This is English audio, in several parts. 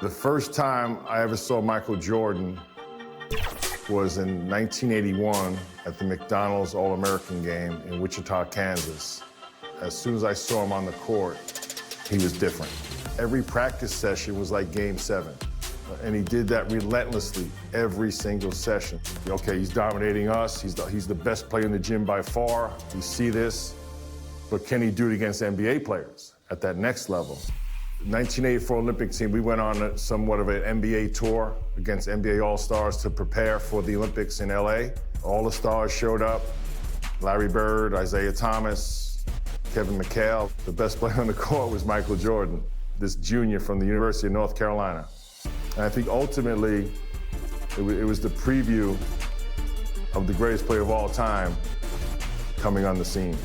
The first time I ever saw Michael Jordan was in 1981 at the McDonald's All-American game in Wichita, Kansas. As soon as I saw him on the court, he was different. Every practice session was like Game 7. And he did that relentlessly every single session. Okay, he's dominating us. He's the best player in the gym by far. We see this. But can he do it against NBA players at that next level? 1984 Olympic team, we went on somewhat of an NBA tour against NBA All-Stars to prepare for the Olympics in LA. All the stars showed up. Larry Bird, Isaiah Thomas, Kevin McHale. The best player on the court was Michael Jordan, this junior from the University of North Carolina. And I think ultimately, it was the preview of the greatest player of all time coming on the scene.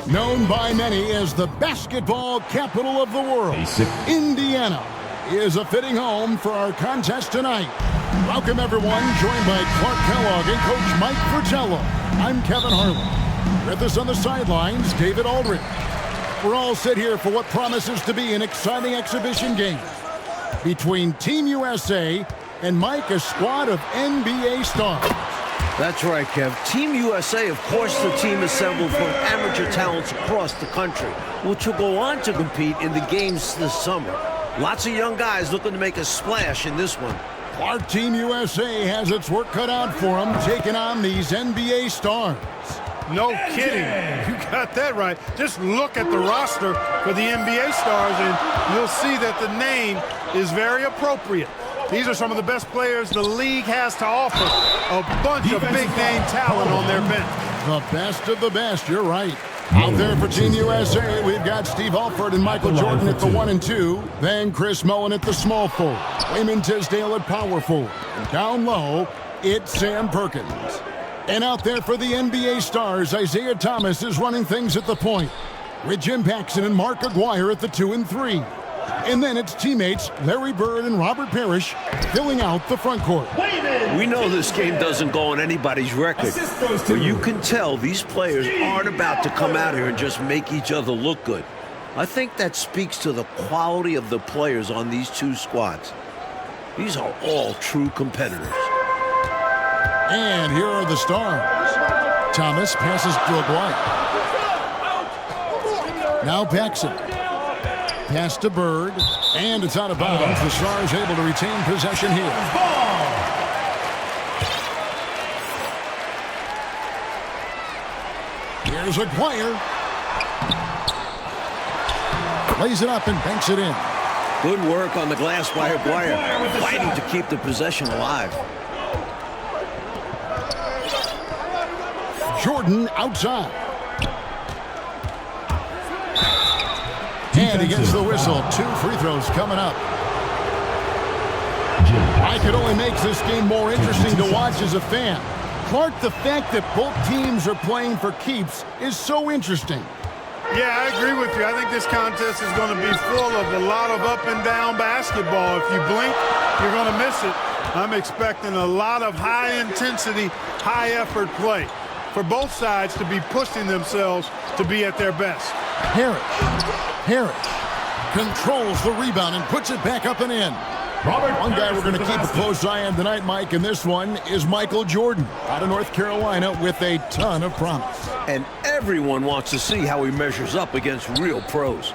Known by many as the basketball capital of the world, Indiana is a fitting home for our contest tonight. Welcome, everyone, joined by Clark Kellogg and Coach Mike Fratello. I'm Kevin Harlan. With us on the sidelines, David Aldridge. We're all set here for what promises to be an exciting exhibition game between Team USA and Mike, a squad of NBA stars. That's right, Kev. Team USA, of course, the team assembled from amateur talents across the country, which will go on to compete in the games this summer. Lots of young guys looking to make a splash in this one. Our Team USA has its work cut out for them, taking on these NBA stars. No kidding. You got that right. Just look at the roster for the NBA stars, and you'll see that the name is very appropriate. These are some of the best players the league has to offer. A bunch of big-name talent on their bench. The best of the best, you're right. Out there for Team USA, we've got Steve Alford and Michael Jordan at the 1 and 2. Then Chris Mullin at the small forward. Wayman Tisdale at power forward. And down low, it's Sam Perkins. And out there for the NBA stars, Isaiah Thomas is running things at the point, with Jim Paxson and Mark Aguirre at the 2 and 3. And then it's teammates Larry Bird and Robert Parrish filling out the front court. We know this game doesn't go on anybody's record, but you can tell these players aren't about to come out here and just make each other look good. I think that speaks to the quality of the players on these two squads. These are all true competitors. And here are the stars. Thomas passes to Aguirre. Now Paxson. Pass to Bird, and it's out of bounds. The Stars able to retain possession here. Here's Aguirre. Lays it up and banks it in. Good work on the glass by Aguirre, fighting to keep the possession alive. Jordan outside. And he gets the whistle. 2 free throws coming up. I could only make this game more interesting to watch as a fan. Clark, the fact that both teams are playing for keeps is so interesting. Yeah, I agree with you. I think this contest is going to be full of a lot of up and down basketball. If you blink, you're going to miss it. I'm expecting a lot of high-intensity, high-effort play for both sides to be pushing themselves to be at their best. Harris controls the rebound and puts it back up and in. One guy we're going to keep a close eye on tonight, Mike, and this one is Michael Jordan out of North Carolina with a ton of promise. And everyone wants to see how he measures up against real pros.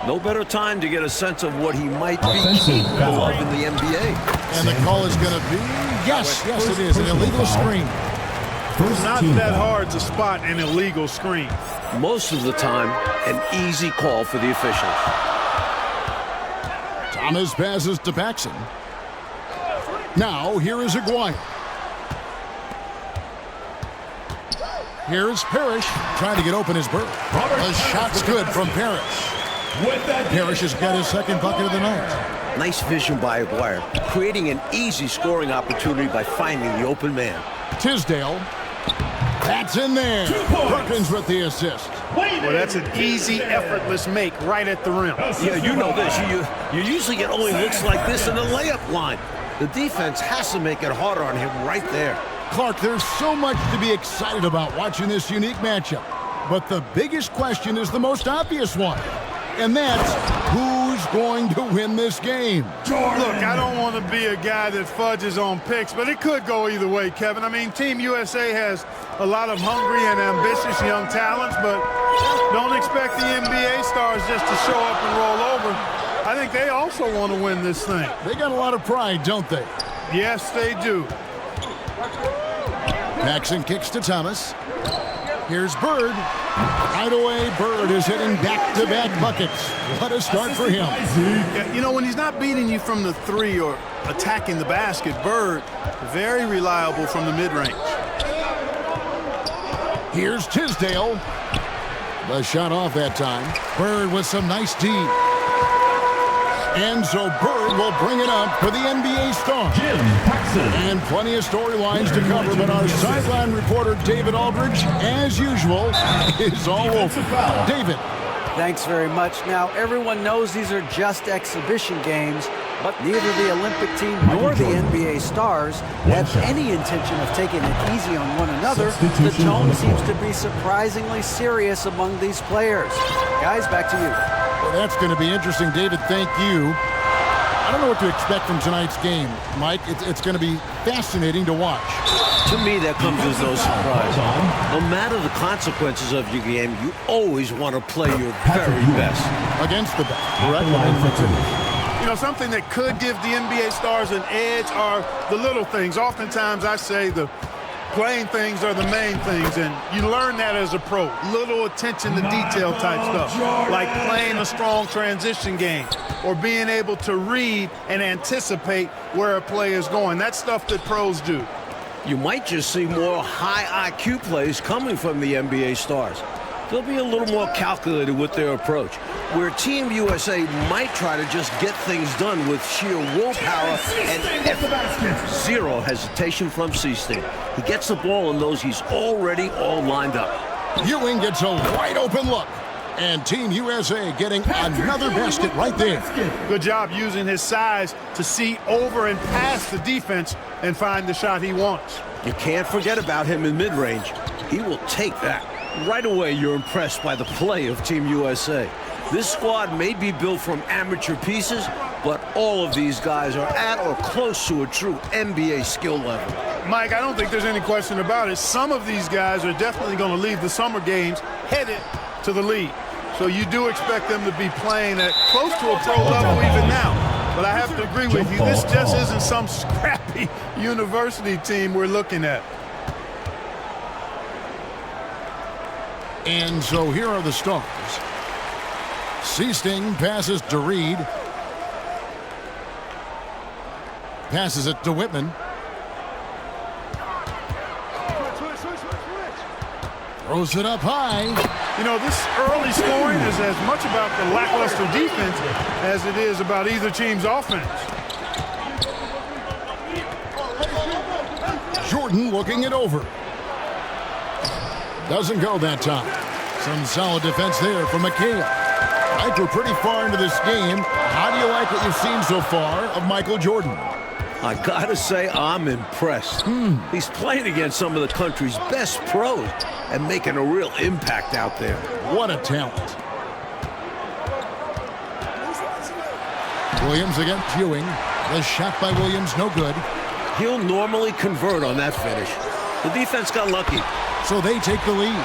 No better time to get a sense of what he might be capable of in the NBA. And the call is going to be, yes, it is, an illegal screen. It's not that hard to spot an illegal screen. Most of the time, an easy call for the officials. Thomas passes to Paxson. Now, here is Aguirre. Here's Parrish trying to get open his Bird. The shot's good from Parrish. Parrish has got his second bucket of the night. Nice vision by Aguirre, creating an easy scoring opportunity by finding the open man. Tisdale. That's in there. Perkins with the assist. Well, that's an easy, effortless make right at the rim. Yeah, you know this. You usually get only looks like this in the layup line. The defense has to make it harder on him right there. Clark, there's so much to be excited about watching this unique matchup. But the biggest question is the most obvious one. And that's, who's going to win this game? Look, I don't want to be a guy that fudges on picks, but it could go either way, Kevin. I mean, Team USA has a lot of hungry and ambitious young talents, but don't expect the NBA stars just to show up and roll over. I think they also want to win this thing. They got a lot of pride, don't they? Yes, they do. Paxson kicks to Thomas. Here's Bird. Right away, Bird is hitting back-to-back buckets. What a start for him. Yeah, you know, when he's not beating you from the three or attacking the basket, Bird, very reliable from the mid-range. Here's Tisdale. The shot off that time. Bird with some nice D. And so Bird will bring it up for the NBA star. Jim Paxson. And plenty of storylines to cover, but our sideline reporter, David Aldridge, as usual, is all over. David. Thanks very much. Now, everyone knows these are just exhibition games, but neither the Olympic team nor the NBA stars have any intention of taking it easy on one another. The tone seems to be surprisingly serious among these players. Guys, back to you. Well, that's going to be interesting, David. Thank you. I don't know what to expect from tonight's game, Mike. It's going to be fascinating to watch. To me, that comes as no surprise. No matter the consequences of your game, you always want to play your very best. Against the best, correct? You know, something that could give the NBA stars an edge are the little things. Oftentimes, I say the playing things are the main things, and you learn that as a pro. Little attention to detail type stuff, like playing a strong transition game or being able to read and anticipate where a play is going. That's stuff that pros do. You might just see more high IQ plays coming from the NBA stars. They'll be a little more calculated with their approach, where Team USA might try to just get things done with sheer willpower and effort. Zero hesitation from Seaston. He gets the ball and knows he's already all lined up. Ewing gets a wide open look. And Team USA getting another basket right there. Good job using his size to see over and past the defense and find the shot he wants. You can't forget about him in mid-range. He will take that. Right away, you're impressed by the play of Team USA. This squad may be built from amateur pieces, but all of these guys are at or close to a true NBA skill level. Mike, I don't think there's any question about it. Some of these guys are definitely going to leave the summer games headed to the league. So you do expect them to be playing at close to a pro level even now. But I have to agree with you, this just isn't some scrappy university team we're looking at. And so here are the stars. Seasting passes to Reed. Passes it to Whitman. Throws it up high. You know, this early scoring is as much about the lackluster defense as it is about either team's offense. Jordan looking it over. Doesn't go that time. Some solid defense there from McHale. Mike, we're pretty far into this game. How do you like what you've seen so far of Michael Jordan? I gotta say, I'm impressed. He's playing against some of the country's best pros and making a real impact out there. What a talent. Williams against Ewing. The shot by Williams, no good. He'll normally convert on that finish. The defense got lucky. So they take the lead.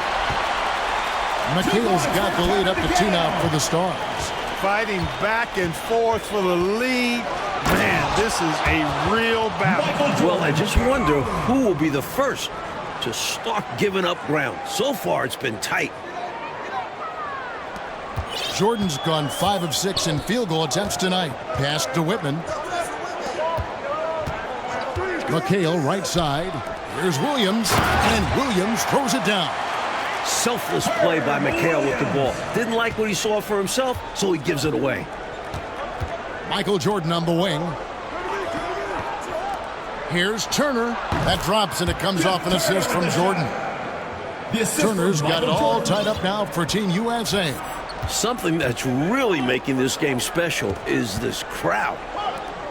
McHale's got the lead up to 2 now for the Stars. Fighting back and forth for the lead. Man, this is a real battle. Well, I just wonder who will be the first to start giving up ground. So far, it's been tight. Jordan's gone 5 of 6 in field goal attempts tonight. Pass to Whitman. McHale right side. Here's Williams, and Williams throws it down. Selfless play by McHale with the ball. Didn't like what he saw for himself, so he gives it away. Michael Jordan on the wing. Here's Turner. That drops, and it comes off an assist from Jordan. Turner's got it all tied up now for Team USA. Something that's really making this game special is this crowd.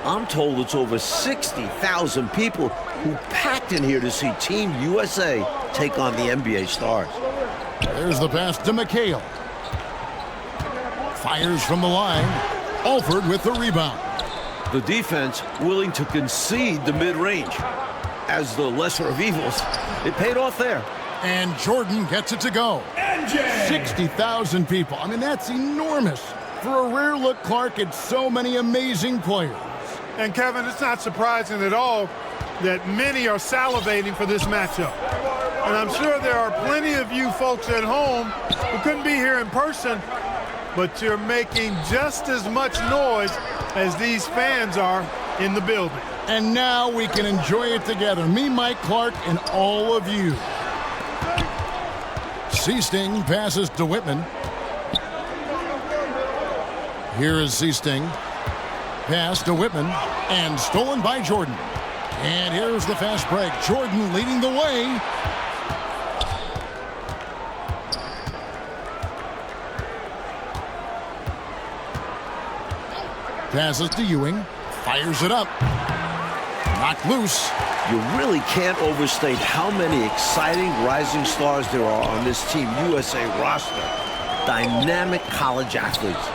I'm told it's over 60,000 people who packed in here to see Team USA take on the NBA stars. There's the pass to McHale. Fires from the line. Alford with the rebound. The defense willing to concede the mid-range. As the lesser of evils, it paid off there. And Jordan gets it to go. 60,000 people. I mean, that's enormous. For a rare look, Clark, at so many amazing players. And Kevin, it's not surprising at all that many are salivating for this matchup. And I'm sure there are plenty of you folks at home who couldn't be here in person, but you're making just as much noise as these fans are in the building. And now we can enjoy it together. Me, Mike Clark, and all of you. Seasting passes to Whitman. Here is Seasting. Pass to Whitman, and stolen by Jordan. And here's the fast break. Jordan leading the way. Passes to Ewing. Fires it up. Knocked loose. You really can't overstate how many exciting rising stars there are on this Team USA roster. Dynamic college athletes,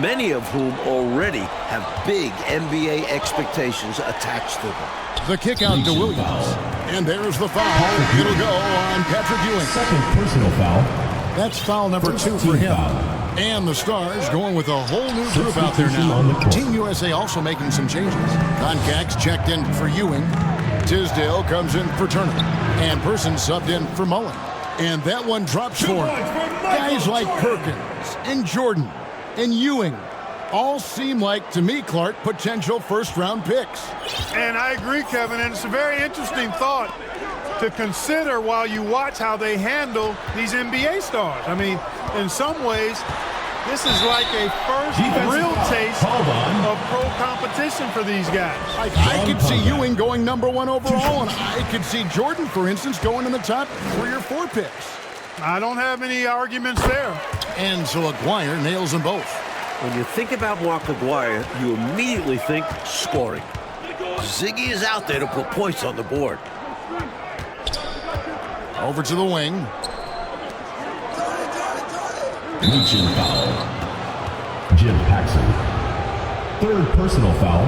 many of whom already have big NBA expectations attached to them. The kick out to Williams. And there's the foul. It'll go on Patrick Ewing. Second personal foul. That's foul number 2 for him. And the Stars going with a whole new group out there now. Team USA also making some changes. Concax checked in for Ewing. Tisdale comes in for Turner. And Person subbed in for Mullen. And that one drops for him. Guys like Perkins and Jordan and Ewing all seem like, to me, Clark, potential first-round picks. And I agree, Kevin, and it's a very interesting thought to consider while you watch how they handle these NBA stars. I mean, in some ways, this is like a first real taste of pro competition for these guys. I could see Ewing going number 1 overall, and I could see Jordan, for instance, going in the top 3 or 4 picks. I don't have any arguments there. And so Aguirre nails them both. When you think about Mark Aguirre, you immediately think scoring. Ziggy is out there to put points on the board. Over to the wing. Legion foul. Jim Paxson. Third personal foul.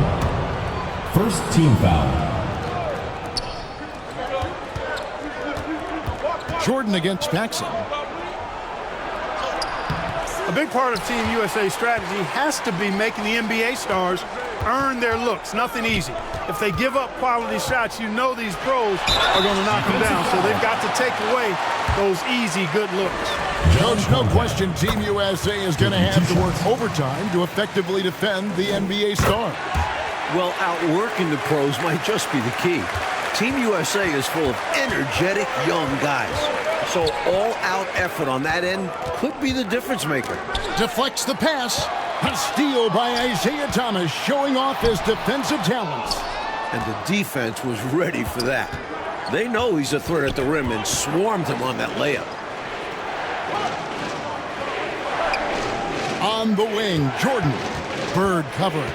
First team foul. Jordan against Paxson. A big part of Team USA's strategy has to be making the NBA stars earn their looks. Nothing easy. If they give up quality shots, you know these pros are going to knock them down. So they've got to take away those easy, good looks. Coach, no question Team USA is going to have to work overtime to effectively defend the NBA star. Well, outworking the pros might just be the key. Team USA is full of energetic young guys. So all-out effort on that end could be the difference maker. Deflects the pass. A steal by Isaiah Thomas, showing off his defensive talents. And the defense was ready for that. They know he's a threat at the rim and swarmed him on that layup. On the wing, Jordan. Bird covered.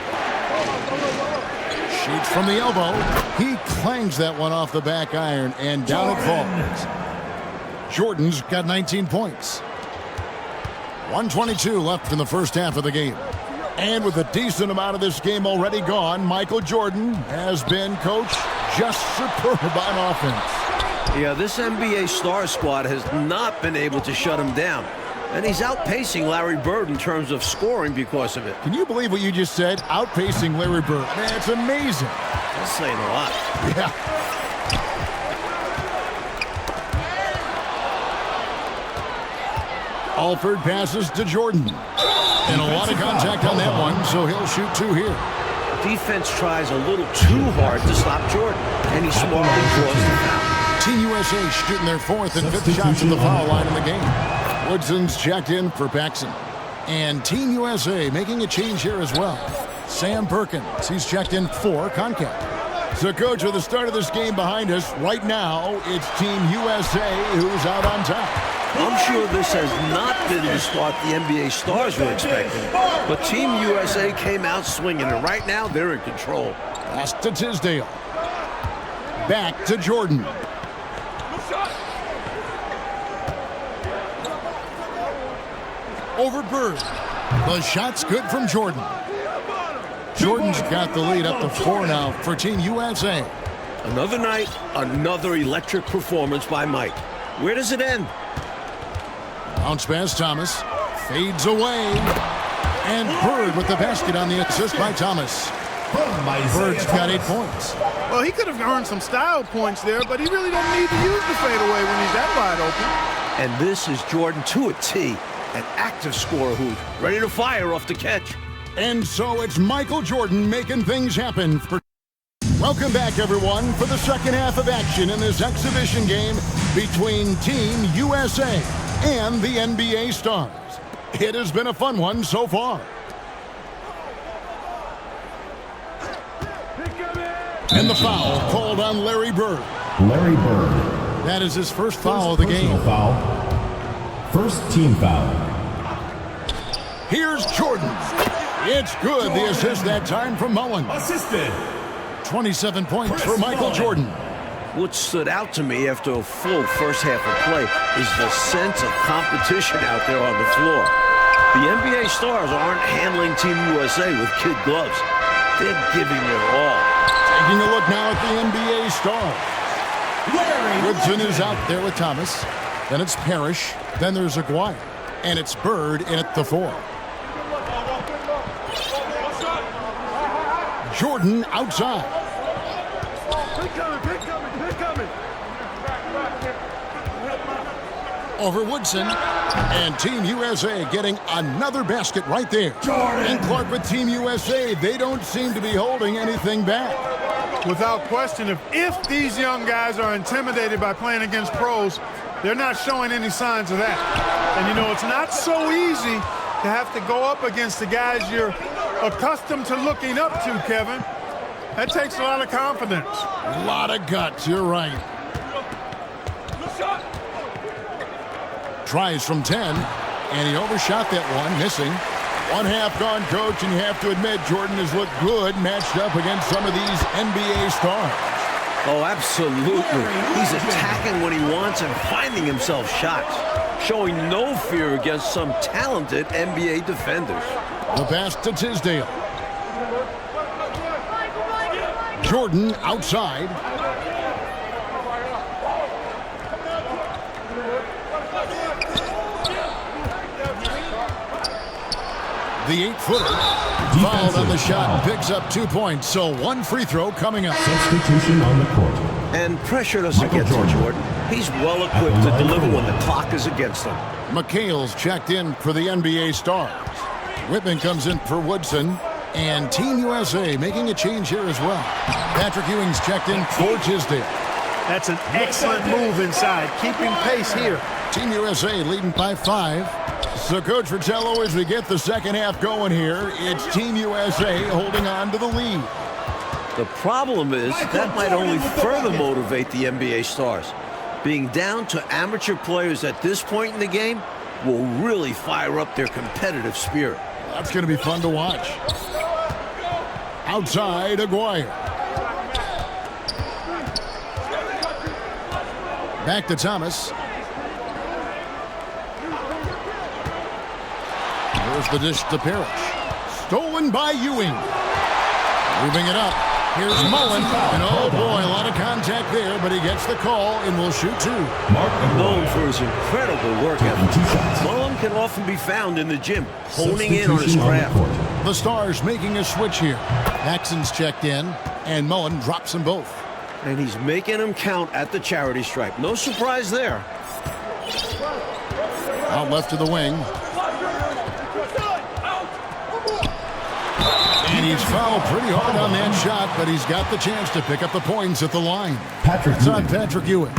Shoots from the elbow. He clangs that one off the back iron, and down it falls. Jordan's got 19 points. 1:22 left in the first half of the game. And with a decent amount of this game already gone, Michael Jordan has been, Coach, just superb on offense. Yeah, this NBA star squad has not been able to shut him down. And he's outpacing Larry Bird in terms of scoring because of it. Can you believe what you just said? Outpacing Larry Bird. Man, it's amazing. That's saying a lot. Yeah. Alford passes to Jordan. And a lot of contact on that one, so he'll shoot 2 here. Defense tries a little too hard to stop Jordan, and he smartly draws the foul. Team USA shooting their 4th and 5th shots at the foul line in the game. Woodson's checked in for Paxson. And Team USA making a change here as well. Sam Perkins, he's checked in for Concat. So, Coach, with the start of this game behind us, right now, it's Team USA who's out on top. I'm sure this has not been the start the NBA stars were expecting. But Team USA came out swinging, and right now they're in control. Pass to Tisdale. Back to Jordan. Over Bird. The shot's good from Jordan. Jordan's got the lead up to 4 now for Team USA. Another night, another electric performance by Mike. Where does it end? Bounce pass, Thomas. Fades away. And Bird with the basket on the assist by Thomas. Bird's got 8 points. Well, he could have earned some style points there, but he really don't need to use the fadeaway when he's that wide open. And this is Jordan to a T, an active scorer who's ready to fire off the catch. And so it's Michael Jordan making things happen. Welcome back, everyone, for the second half of action in this exhibition game between Team USA and the NBA Stars. It has been a fun one so far. And the foul called on Larry Bird. Larry Bird. That is his first foul of the game. Foul. First team foul. Here's Jordan. It's good. The assist that time from Mullen. Assisted. 27 points for Michael Jordan. What stood out to me after a full first half of play is the sense of competition out there on the floor. The NBA Stars aren't handling Team USA with kid gloves. They're giving it all. Taking a look now at the NBA Stars. Woodson is out there with Thomas. Then it's Parrish. Then there's Aguirre. And it's Bird in at the 4. Jordan outside. Over Woodson. And Team USA getting another basket right there. And Clark with Team USA, they don't seem to be holding anything back. Without question, if these young guys are intimidated by playing against pros, they're not showing any signs of that. And, you know, it's not so easy to have to go up against the guys you're accustomed to looking up to, Kevin. That takes a lot of confidence. A lot of guts, you're right. Tries from 10, and he overshot that one, missing. 1 half gone, Coach, and you have to admit Jordan has looked good matched up against some of these NBA stars. Oh, absolutely. He's attacking when he wants and finding himself shots, showing no fear against some talented NBA defenders. The pass to Tisdale. Jordan outside. The 8-footer fouled on the shot and picks up 2 points. So 1 free throw coming up. Substitution on the court. And pressure doesn't get to Jordan. He's well equipped to deliver when the clock is against him. McHale's checked in for the NBA Stars. Whitman comes in for Woodson. And Team USA making a change here as well. Patrick Ewing's checked in for Tisdale. That's an excellent move inside, keeping pace here. Team USA leading by 5. So, Coach Fratello, as we get the second half going here, it's Team USA holding on to the lead. The problem is that might only further motivate the NBA Stars. Being down to amateur players at this point in the game will really fire up their competitive spirit. That's going to be fun to watch. Outside, Aguirre. Back to Thomas. Here's the dish to Parrish. Stolen by Ewing. Moving it up. Here's Mullen. And oh boy, a lot of contact there, but he gets the call and will shoot 2. Known for his incredible work ethic, Mullen can often be found in the gym, honing in on his craft. The Stars making a switch here. Paxson's checked in, and Mullen drops them both. And he's making them count at the charity stripe. No surprise there. Out left to the wing. And he's fouled pretty hard on that shot, but he's got the chance to pick up the points at the line. It's on Patrick Ewing.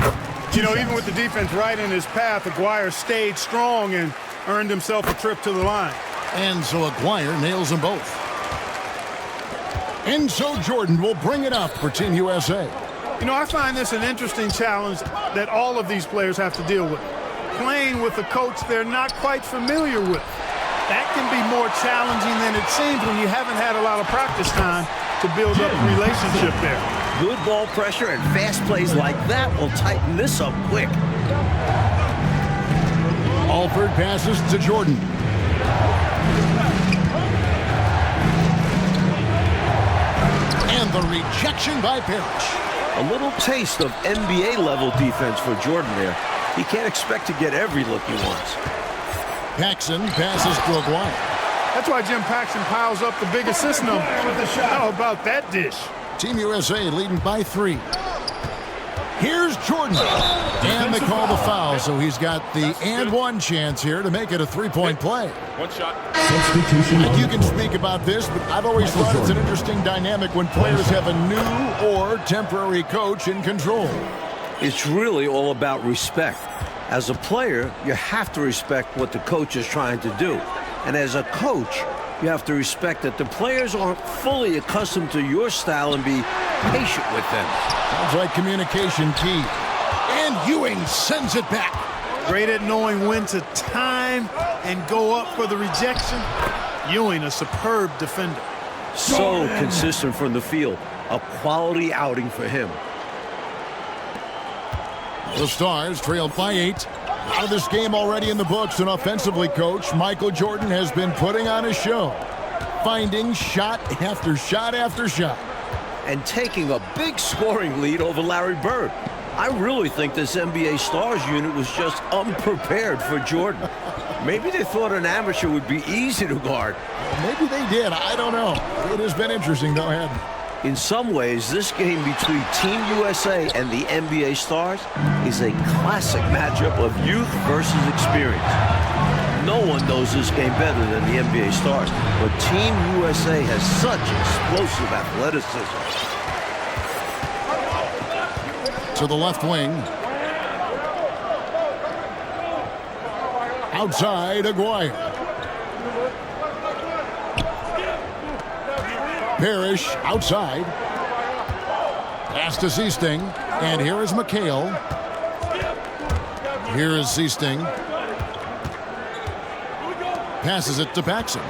You know, even with the defense right in his path, Aguirre stayed strong and earned himself a trip to the line. And so Aguirre nails them both. And so Jordan will bring it up for Team USA. You know, I find this an interesting challenge that all of these players have to deal with. Playing with a coach they're not quite familiar with. That can be more challenging than it seems when you haven't had a lot of practice time to build up a relationship there. Good ball pressure and fast plays like that will tighten this up quick. Alford passes to Jordan. And the rejection by Parrish. A little taste of NBA-level defense for Jordan there. He can't expect to get every look he wants. Paxson passes to Aguirre. That's why Jim Paxson piles up the big assist number. How about that dish? Team USA leading by 3. Here's Jordan. And they call the foul, so he's got the and one chance here to make it a three-point play. One shot. Substitution on You the can court. speak about this, but I've always thought it's an interesting dynamic when players have a new or temporary coach in control. It's really all about respect. As a player, you have to respect what the coach is trying to do. And as a coach, you have to respect that the players aren't fully accustomed to your style and be patient with them. Sounds like communication key. And Ewing sends it back. Great at knowing when to time and go up for the rejection. Ewing, a superb defender. So consistent from the field. A quality outing for him. The Stars trailed by 8. Out of this game already in the books, and offensively, Coach Michael Jordan has been putting on a show, finding shot after shot after shot. And taking a big scoring lead over Larry Bird. I really think this NBA Stars unit was just unprepared for Jordan. Maybe they thought an amateur would be easy to guard. Maybe they did. I don't know. It has been interesting, though, hasn't it? In some ways, this game between Team USA and the NBA Stars is a classic matchup of youth versus experience. No one knows this game better than the NBA Stars, but Team USA has such explosive athleticism. To the left wing. Outside, Aguirre. Parrish outside. Pass to Seasting. And here is McHale. Here is Seasting. Passes it to Paxson.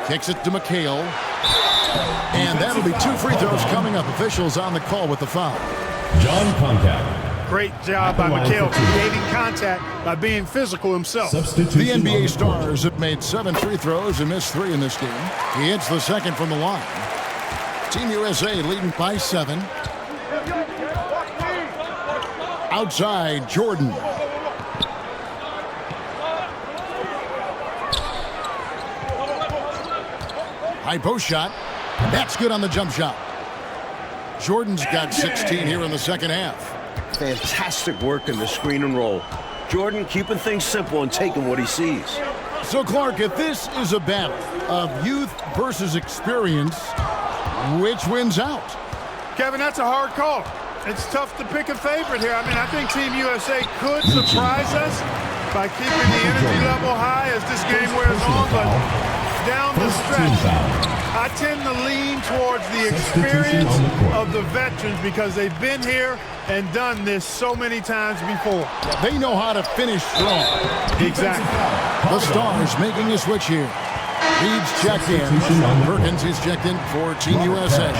Kicks it to McHale. And that'll be 2 free throws coming up. Officials on the call with the foul. John Contact. Great job by McHale creating contact by being physical himself. Substitution The on NBA the Stars court. have made 7 free throws and missed 3 in this game. He hits the second from the line. Team USA leading by 7. Outside, Jordan. High post shot. That's good on the jump shot. Jordan's got 16 here in the second half. Fantastic work in the screen and roll. Jordan keeping things simple and taking what he sees. So, Clark, if this is a battle of youth versus experience, which wins out? Kevin, that's a hard call. It's tough to pick a favorite here. I mean, I think Team USA could surprise us by keeping the energy level high as this game wears on, but down the stretch, I tend to lean towards the experience of the veterans because they've been here and done this so many times before. They know how to finish strong. Exactly. The Stars making a switch here. Reed's checked in. Perkins is checked in for Team USA.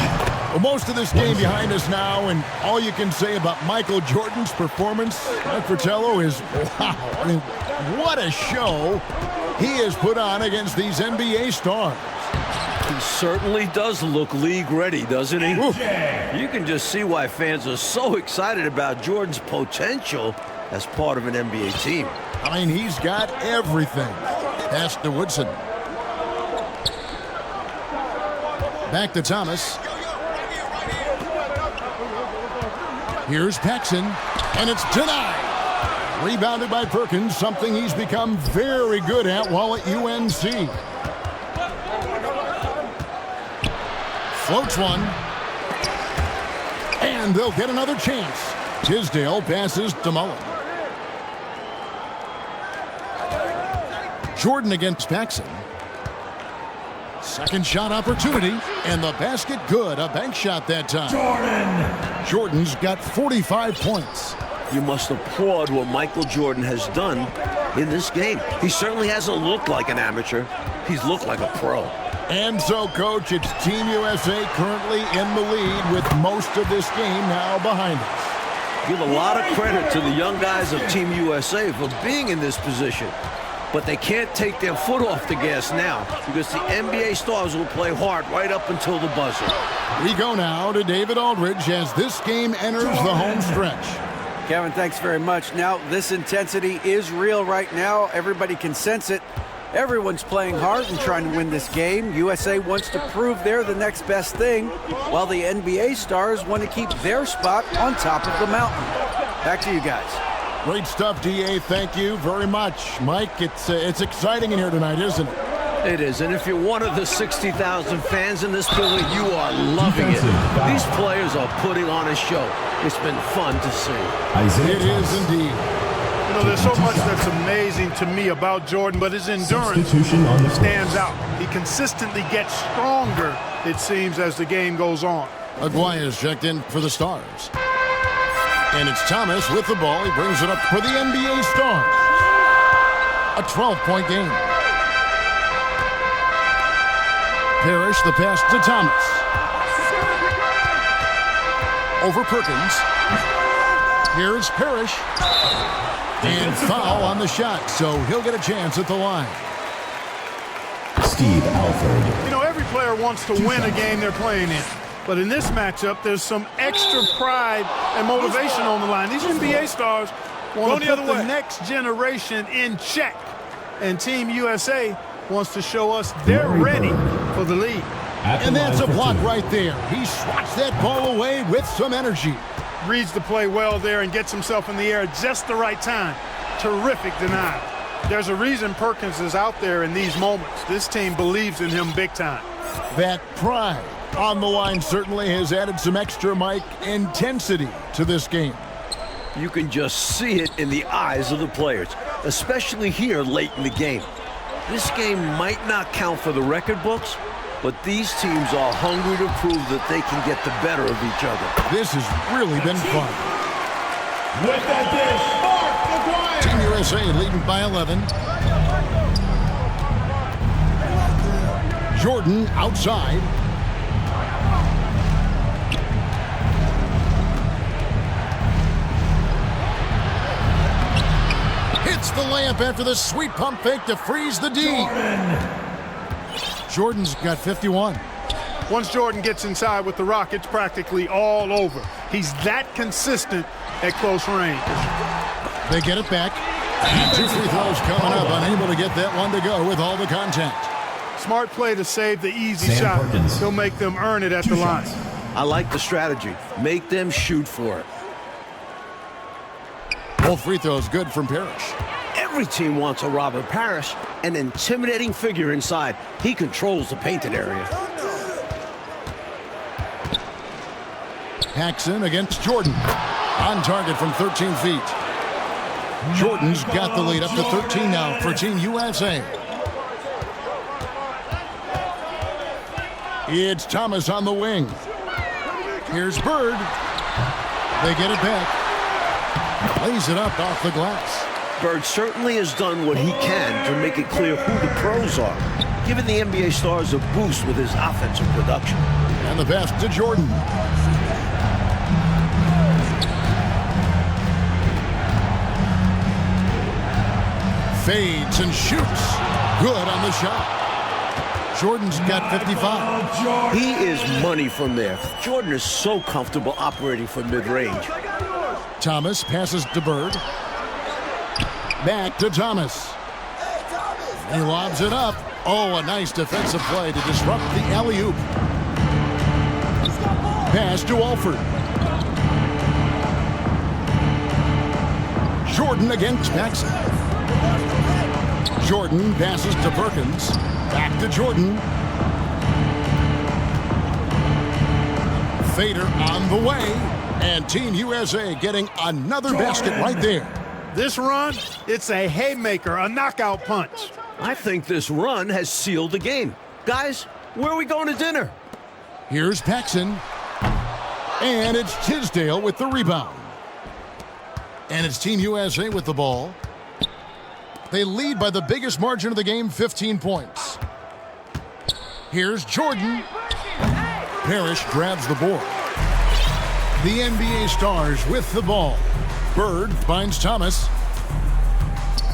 Well, most of this game behind us now, and all you can say about Michael Jordan's performance, Mike Fratello, is wow. I mean, what a show he has put on against these NBA stars. He certainly does look league ready, doesn't he? Oof. You can just see why fans are so excited about Jordan's potential as part of an NBA team. I mean, he's got everything. Pass to Woodson. Back to Thomas. Here's Paxson, and it's denied. Rebounded by Perkins, something he's become very good at while at UNC. Floats one. And they'll get another chance. Tisdale passes to Mullen. Jordan against Paxson. Second shot opportunity, and the basket good. A bank shot that time. Jordan's got 45 points. You must applaud what Michael Jordan has done in this game. He certainly hasn't looked like an amateur. He's looked like a pro. And so, Coach, it's Team USA currently in the lead with most of this game now behind us. Give a lot of credit to the young guys of Team USA for being in this position. But they can't take their foot off the gas now because the NBA stars will play hard right up until the buzzer. We go now to David Aldridge as this game enters the home stretch. Kevin, thanks very much. Now, this intensity is real right now. Everybody can sense it. Everyone's playing hard and trying to win this game. USA wants to prove they're the next best thing, while the NBA stars want to keep their spot on top of the mountain. Back to you guys. Great stuff, D.A. Thank you very much. Mike, it's exciting in here tonight, isn't it? It is, and if you're one of the 60,000 fans in this building, you are loving it. These players are putting on a show. It's been fun to see. It is indeed. You know, there's so much that's amazing to me about Jordan, but his endurance stands out. He consistently gets stronger, it seems, as the game goes on. Aguaya's checked in for the Stars. And it's Thomas with the ball. He brings it up for the NBA Stars. A 12-point game. Parrish, the pass to Thomas. Over Perkins. Here's Parrish. And foul on the shot, so he'll get a chance at the line. Steve Alford. You know, every player wants to win a game they're playing in. But in this matchup, there's some extra pride and motivation on the line. These NBA stars want to put the next generation in check. And Team USA wants to show us they're ready for the lead. And that's a block right there. He swats that ball away with some energy. Reads the play well there and gets himself in the air at just the right time. Terrific denial. There's a reason Perkins is out there in these moments. This team believes in him big time. That pride on the line certainly has added some extra, Mike, intensity to this game. You can just see it in the eyes of the players, especially here late in the game. This game might not count for the record books, but these teams are hungry to prove that they can get the better of each other. This has really been fun. With that dish, Team USA leading by 11. Jordan outside. Hits the layup after the sweet pump fake to freeze the D. Jordan's got 51. Once Jordan gets inside with the rock, it's practically all over. He's that consistent at close range. They get it back. 2 free throws coming up, unable to get that one to go with all the contact. Smart play to save the easy Sam shot. Perkins. He'll make them earn it at the line. I like the strategy. Make them shoot for it. Both free throws good from Parrish. Every team wants a Robert Parrish, an intimidating figure inside. He controls the painted area. Paxson against Jordan. On target from 13 feet. Jordan's got the lead up to 13 now for Team USA. It's Thomas on the wing. Here's Bird. They get it back. Lays it up off the glass. Bird certainly has done what he can to make it clear who the pros are, giving the NBA stars a boost with his offensive production. And the pass to Jordan. Fades and shoots. Good on the shot. Jordan's got 55. He is money from there. Jordan is so comfortable operating from mid-range. Thomas passes to Bird. Back to Thomas. He lobs it up. Oh, a nice defensive play to disrupt the alley-oop. Pass to Alford. Jordan against Paxson. Jordan passes to Perkins. Back to Jordan. Fader on the way. And Team USA getting another basket right there. This run, it's a haymaker, a knockout punch. I think this run has sealed the game. Guys, where are we going to dinner? Here's Paxson. And it's Tisdale with the rebound. And it's Team USA with the ball. They lead by the biggest margin of the game, 15 points. Here's Jordan. Parrish grabs the board. The NBA stars with the ball. Bird finds Thomas.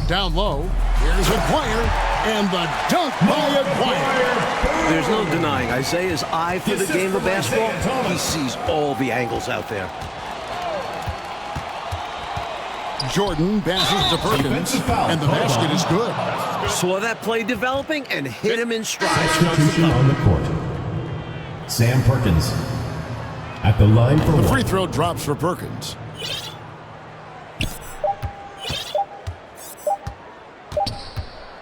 Down low. Here's Aguirre, and the dunk by Aguirre. There's no denying Isaiah's eye for the game of basketball. He sees all the angles out there. Jordan passes to Perkins, and the basket is good. Saw that play developing and hit him in stride. Substitution on the court. Sam Perkins at the line for The one. free throw drops for Perkins.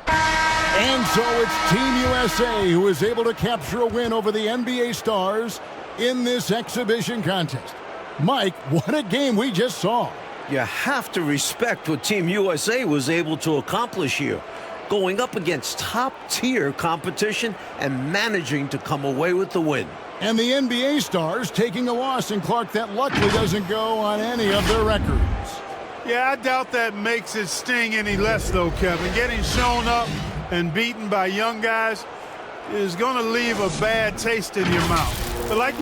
And so it's Team USA who is able to capture a win over the NBA Stars in this exhibition contest. Mike, what a game we just saw. You have to respect what Team USA was able to accomplish here. Going up against top-tier competition and managing to come away with the win. And the NBA Stars taking a loss in Clark that luckily doesn't go on any of their records. Yeah, I doubt that makes it sting any less, though, Kevin. Getting shown up and beaten by young guys is going to leave a bad taste in your mouth. But like